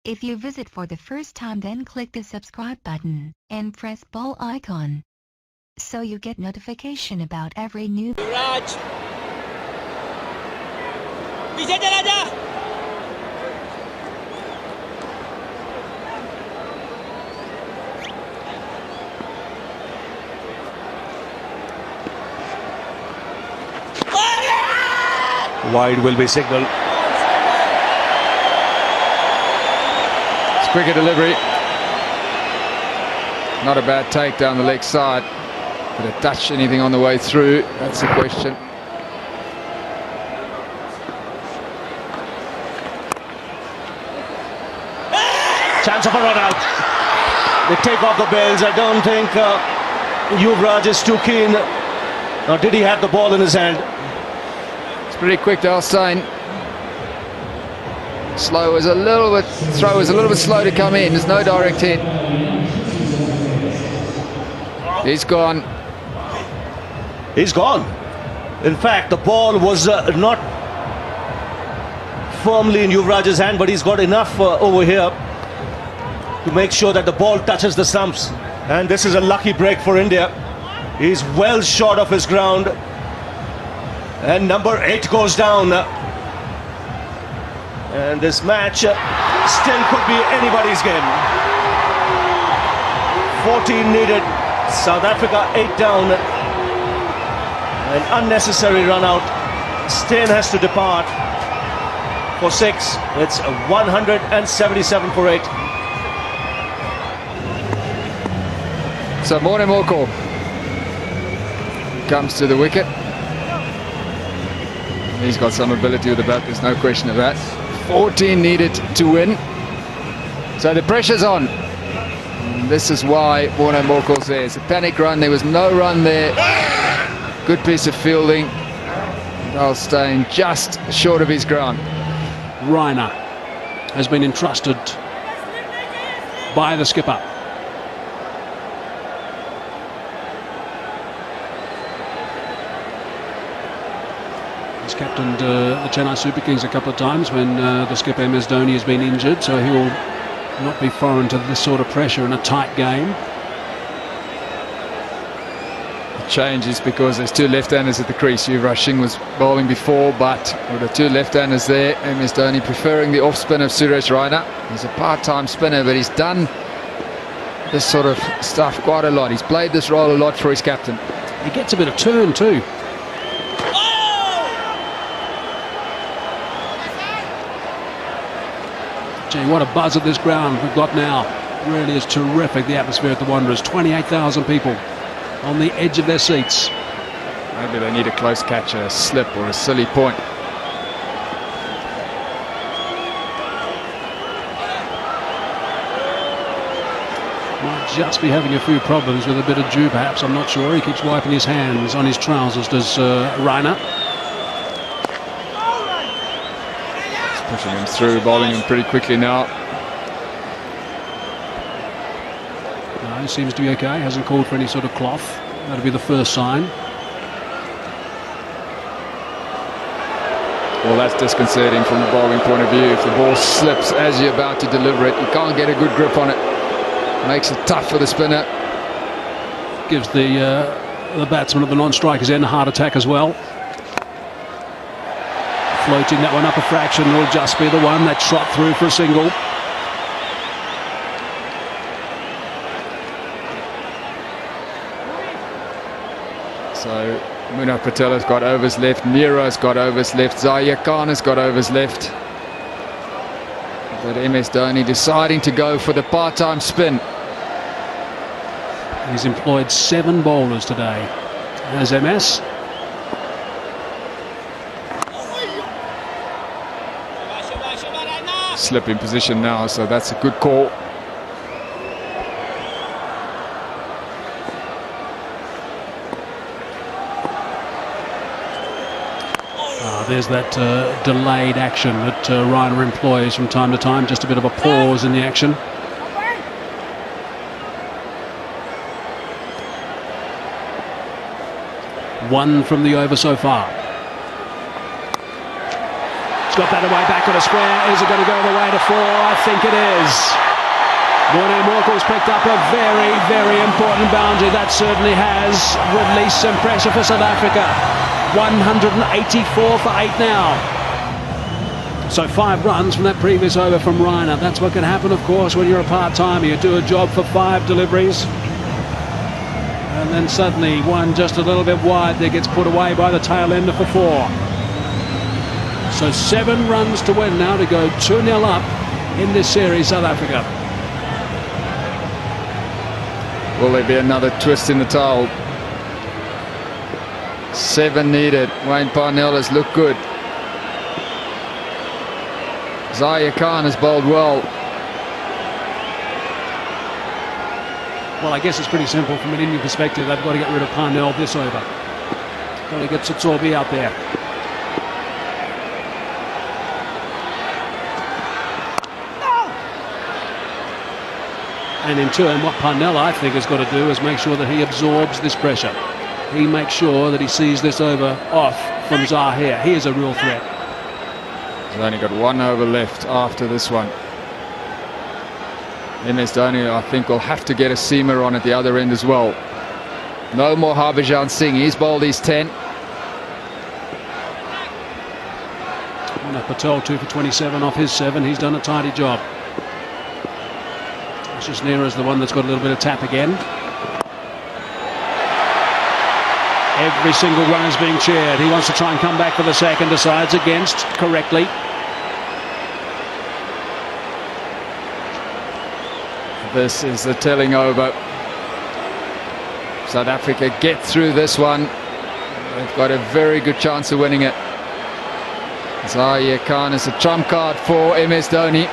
If you visit for the first time, then click the subscribe button and press bell icon so you get notification about every new Raj. पीछे चला जा. Wide will be signalled. It's quicker delivery. Not a bad take down the leg side. Did it touch anything on the way through? That's the question. Chance of a run out. They take off the bells. I don't think Yuvraj is too keen. Or did he have the ball in his hand? It's pretty quick, Dalstein. Throw was a little bit slow to come in. There's no direct hit. He's gone. He's gone. In fact, the ball was not firmly in Yuvraj's hand, but he's got enough over here to make sure that the ball touches the stumps. And this is a lucky break for India. He's well short of his ground. And number 8 goes down. And this match still could be anybody's game. 14 needed. South Africa 8 down. An unnecessary run out. Steyn has to depart for 6. It's 177 for 8. So Morne Morkel comes to the wicket. He's got some ability with the bat, there's no question of that. 14 needed to win. So the pressure's on. And this is why Morne Morkel says a panic run. There was no run there. Good piece of fielding. Dalstein just short of his ground. Raina has been entrusted by the skipper. He's captained the Chennai Super Kings a couple of times when the skipper MS Dhoni has been injured, so he will not be foreign to this sort of pressure in a tight game. Change is because there's 2 left-handers at the crease. Yuvraj Singh was bowling before, but with the 2 left-handers there, MS Dhoni preferring the off-spin of Suresh Raina. He's a part-time spinner, but he's done this sort of stuff quite a lot. He's played this role a lot for his captain. He gets a bit of turn too. Gee, what a buzz at this ground we've got now. Really is terrific, the atmosphere at the Wanderers. 28,000 people on the edge of their seats. Maybe they need a close catch, a slip or a silly point. Might just be having a few problems with a bit of dew perhaps, I'm not sure. He keeps wiping his hands on his trousers, does Raina. Pushing him through, bowling him pretty quickly now. No, he seems to be okay, hasn't called for any sort of cloth. That'll be the first sign. Well, that's disconcerting from the bowling point of view. If the ball slips as you're about to deliver it, you can't get a good grip on it. Makes it tough for the spinner. Gives the batsman at the non-striker's end a heart attack as well. Floating that one up a fraction, will just be the one that trot through for a single. So Munaf Patela's got overs left, Mira's got overs left, Zaia Khan has got overs left. But MS Dhoni deciding to go for the part-time spin. He's employed 7 bowlers today as MS. Slip in position now, so that's a good call. There's that delayed action that Raina employs from time to time, just a bit of a pause in the action. One from the over so far. got that away back on a square. Is it going to go the way to 4? I think it is. Warner Morkel's picked up a very, very important boundary. That certainly has released some pressure for South Africa. 184 for 8 now. So 5 runs from that previous over from Raina. That's what can happen, of course, when you're a part-timer. You do a job for 5 deliveries, and then suddenly one just a little bit wide that gets put away by the tail ender for 4. So 7 runs to win now to go 2-0 up in this series, South Africa. Will there be another twist in the towel? 7 needed. Wayne Parnell has looked good. Zahir Khan has bowled well. Well, I guess it's pretty simple from an Indian perspective. They've got to get rid of Parnell this over. Got to get Satsorbi out there. And in turn, what Parnell, I think, has got to do is make sure that he absorbs this pressure. He makes sure that he sees this over off from Zahir. He is a real threat. He's only got 1 over left after this one. MS Dhoni, I think, will have to get a seamer on at the other end as well. No more Harbhajan Singh. He's bowled his 10. Mona Patel 2 for 27 off his 7. He's done a tidy job. Ashish Nehra is the one that's got a little bit of tap again. Every single run is being cheered. He wants to try and come back for the second. Decides against correctly. This is the telling over. South Africa get through this one. They've got a very good chance of winning it. Zahir Khan is a trump card for MS Dhoni.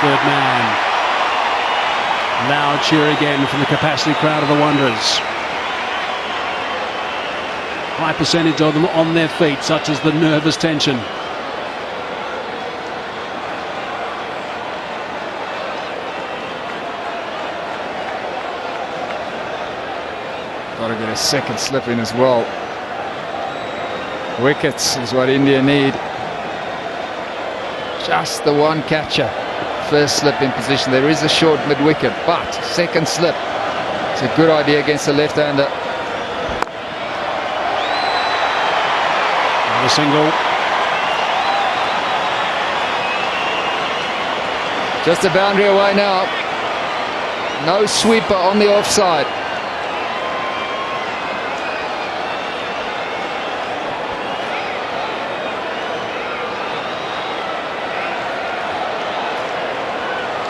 Third man. Loud cheer again from the capacity crowd of the Wanderers. High percentage of them on their feet, such as the nervous tension. Got to get a second slip in as well. Wickets is what India need. Just the one catcher. First slip in position. There is a short mid-wicket, but second slip. It's a good idea against the left-hander. A single. Just a boundary away now. No sweeper on the offside.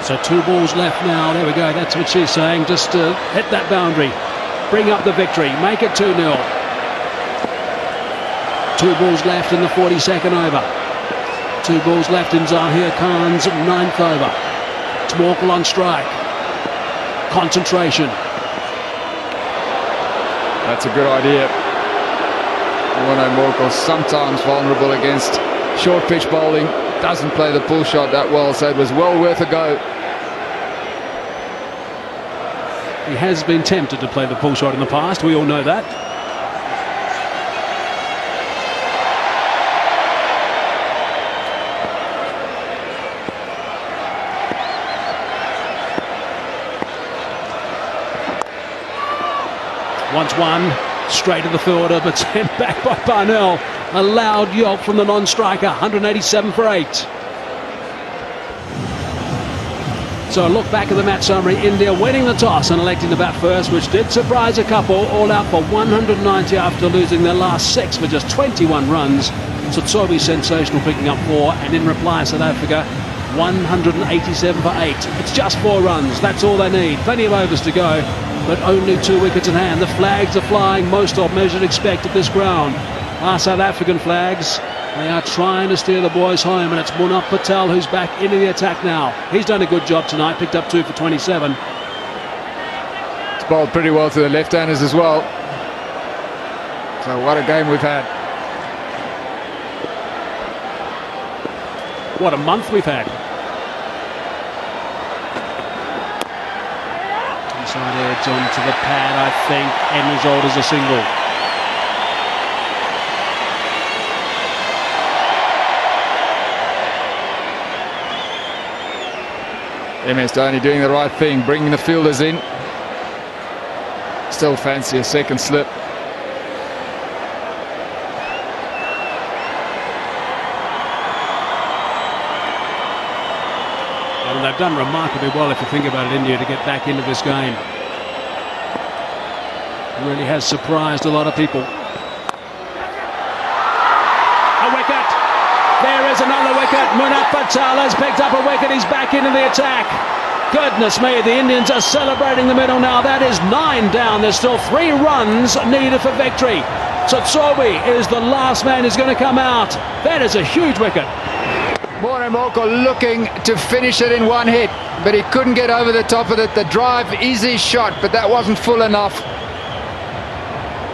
So 2 balls left now. There we go. That's what she's saying. Just hit that boundary. Bring up the victory. Make it 2-0. 2 balls left in the 42nd over. 2 balls left in Zahir Khan's 9th over. It's Morkel on strike. Concentration. That's a good idea. Warner Morkel sometimes vulnerable against short pitch bowling. Doesn't play the pull shot that well, so it was well worth a go. He has been tempted to play the pull shot in the past. We all know that. Once one, straight to the fielder, but sent back by Parnell. A loud yelp from the non-striker. 187 for 8. So a look back at the match summary. India winning the toss and electing to bat first, which did surprise a couple. All out for 190 after losing their last 6 for just 21 runs. Satsorbi sensational, picking up 4, and in reply South Africa 187 for 8. It's just 4 runs. That's all they need. Plenty of overs to go, but only 2 wickets in hand. The flags are flying, most of measured expect at this ground. Our South African flags, they are trying to steer the boys home, and it's Munaf Patel who's back into the attack now. He's done a good job tonight, picked up 2 for 27. It's bowled pretty well to the left-handers as well. So what a game we've had. What a month we've had. Inside edge onto the pad, I think. End result is a single. MS Dhoni doing the right thing, bringing the fielders in. Still fancy a second slip. And they've done remarkably well, if you think about it, India, to get back into this game. It really has surprised a lot of people. A wicket! There is another wicket. Munaf Patel has picked up a wicket. He's back into the attack. Goodness me, the Indians are celebrating the middle now. That is 9 down. There's still 3 runs needed for victory. Tsotsobe is the last man who's going to come out. That is a huge wicket. Morne Morkel looking to finish it in one hit, but he couldn't get over the top of it. The drive, easy shot, but that wasn't full enough.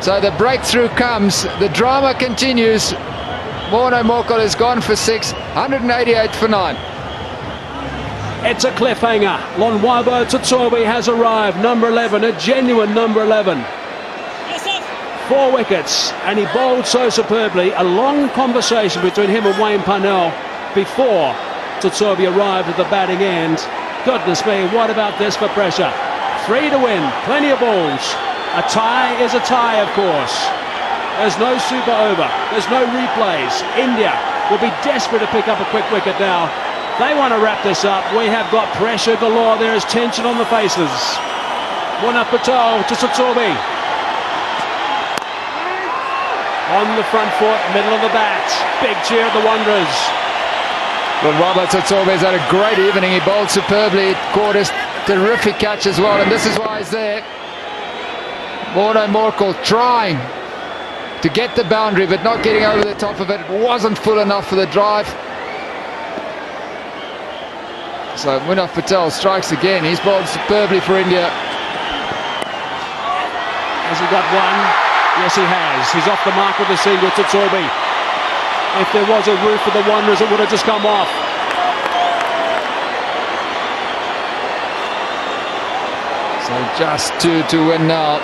So the breakthrough comes. The drama continues. Morne Morkel has gone for 6, 188 for 9. It's a cliffhanger. Lonwabo Tsotsobe has arrived, number 11, a genuine number 11. 4 wickets, and he bowled so superbly. A long conversation between him and Wayne Parnell before Tsotsobe arrived at the batting end. Goodness me, what about this for pressure? 3 to win, plenty of balls. A tie is a tie, of course. There's no super over, there's no replays. India will be desperate to pick up a quick wicket now. They want to wrap this up. We have got pressure galore. There is tension on the faces. Munaf Patel to Tsotsobe. On the front foot, middle of the bat. Big cheer at the Wanderers. Well, Robert Tsotsobe has had a great evening. He bowled superbly. Caught a terrific catch as well, and this is why he's there. Morne Morkel trying to get the boundary, but not getting over the top of it. It wasn't full enough for the drive. So Munaf Patel strikes again. He's bowled superbly for India. Has he got one? Yes, he has. He's off the mark with a single. Tsotsobe. If there was a roof for the Wanderers, it would have just come off. So just 2 to win now.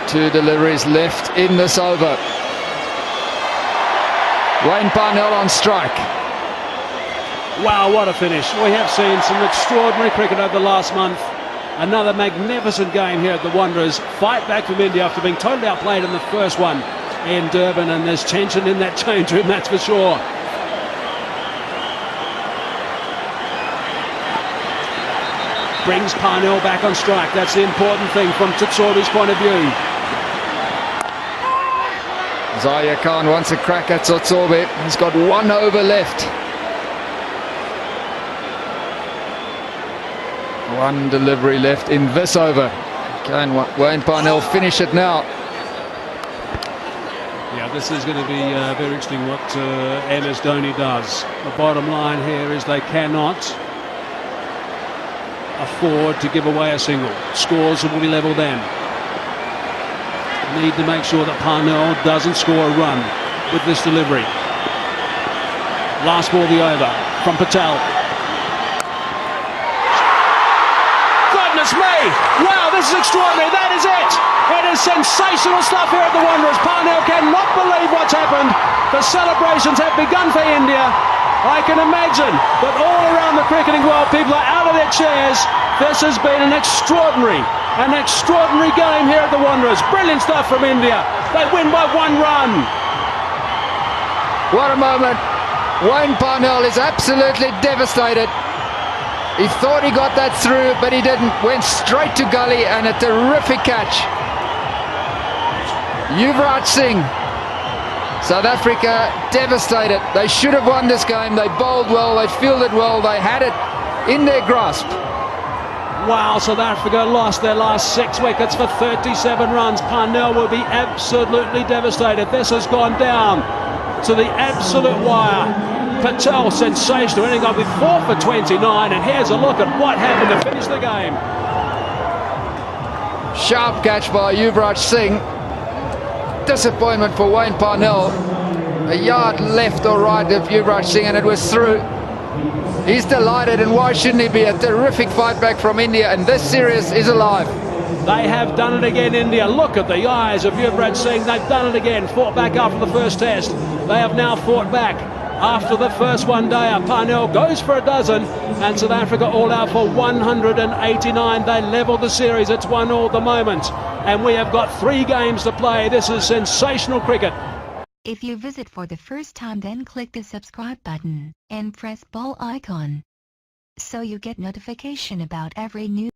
2 deliveries left in this over. Wayne Parnell on strike. Wow, what a finish. We have seen some extraordinary cricket over the last month. Another magnificent game here at the Wanderers. Fight back from India after being totally outplayed in the first one in Durban, and there's tension in that change room, that's for sure. Brings Parnell back on strike. That's the important thing from Tsotsobe's point of view. Zahir Khan wants a crack at Tsotsobe. He's got 1 over left. 1 delivery left in this over. Can Wayne Parnell finish it now? Yeah, this is going to be very interesting what MS Dhoni does. The bottom line here is they cannot afford to give away a single. Scores will be level then. Need to make sure that Parnell doesn't score a run with this delivery. Last ball of the over from Patel. Goodness me! Wow, this is extraordinary. That is it! It is sensational stuff here at the Wanderers. Parnell cannot believe what's happened. The celebrations have begun for India. I can imagine that all around the cricketing world, people are out of their chairs. This has been an extraordinary game here at the Wanderers. Brilliant stuff from India. They win by 1 run. What a moment. Wayne Parnell is absolutely devastated. He thought he got that through, but he didn't. Went straight to gully, and a terrific catch. Yuvraj Singh. South Africa devastated. They should have won this game. They bowled well, they fielded well, they had it in their grasp. Wow, South Africa lost their last 6 wickets for 37 runs. Parnell will be absolutely devastated. This has gone down to the absolute wire. Patel, sensational, ending up with 4 for 29, and here's a look at what happened to finish the game. Sharp catch by Yuvraj Singh. Disappointment for Wayne Parnell. a yard left or right of Yuvraj Singh, and it was through. He's delighted, and why shouldn't he be? A terrific fight back from India, and this series is alive. They have done it again, India. Look at the eyes of Yuvraj Singh. They've done it again. Fought back after the first test. They have now fought back after the first one-dayer. Parnell goes for a dozen, and South Africa all out for 189. They level the series. It's 1-1 at the moment, and we have got 3 games to play. This is sensational cricket. If you visit for the first time, then click the subscribe button and press bell icon so you get notification about every new